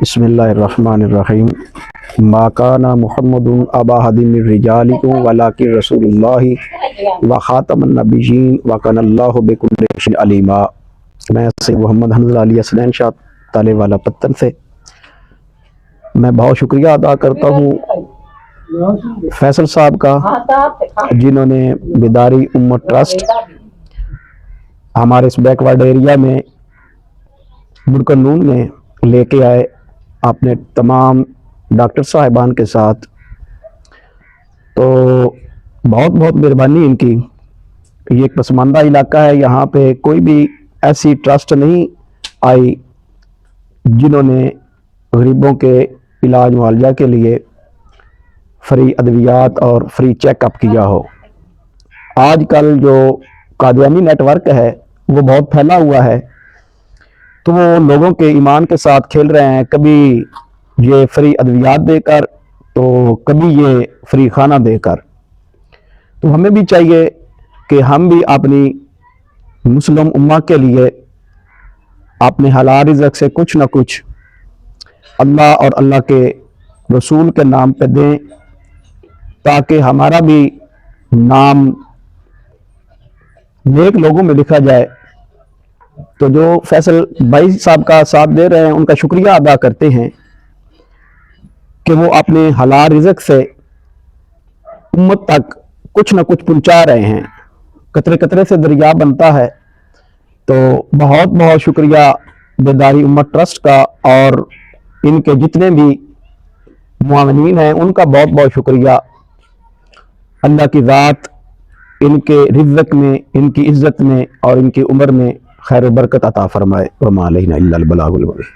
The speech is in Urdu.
بسم اللہ الرحمن الرحیم ما کان محمد ابا احد من رجالکم ولکن رسول اللہ وخاتم النبیین وکان اللہ بکل شیء علیما۔ میں سید محمد حمزہ علی حسنین شاہ تالے والا پتن سے میں بہت شکریہ ادا کرتا ہوں فیصل صاحب کا، جنہوں نے بیداری امت ٹرسٹ ہمارے اس بیک ورڈ ایریا میں مرکنون میں لے کے آئے اپنے تمام ڈاکٹر صاحبان کے ساتھ، تو بہت بہت مہربانی ان کی۔ یہ ایک پسماندہ علاقہ ہے، یہاں پہ کوئی بھی ایسی ٹرسٹ نہیں آئی جنہوں نے غریبوں کے علاج معالجہ کے لیے فری ادویات اور فری چیک اپ کیا ہو۔ آج کل جو قادیانی نیٹ ورک ہے وہ بہت پھیلا ہوا ہے، تو وہ لوگوں کے ایمان کے ساتھ کھیل رہے ہیں، کبھی یہ فری ادویات دے کر تو کبھی یہ فری کھانا دے کر۔ تو ہمیں بھی چاہیے کہ ہم بھی اپنی مسلم امہ کے لیے اپنے حلال رزق سے کچھ نہ کچھ اللہ اور اللہ کے رسول کے نام پہ دیں، تاکہ ہمارا بھی نام نیک لوگوں میں لکھا جائے۔ تو جو فیصل بھائی صاحب کا ساتھ دے رہے ہیں ان کا شکریہ ادا کرتے ہیں کہ وہ اپنے حلال رزق سے امت تک کچھ نہ کچھ پہنچا رہے ہیں، قطرے قطرے سے دریا بنتا ہے۔ تو بہت بہت شکریہ بیداری امت ٹرسٹ کا، اور ان کے جتنے بھی معاونین ہیں ان کا بہت بہت شکریہ۔ اللہ کی ذات ان کے رزق میں، ان کی عزت میں اور ان کی عمر میں خیر و برکت عطا فرمائے۔ وما علینا الا البلاغ المبین۔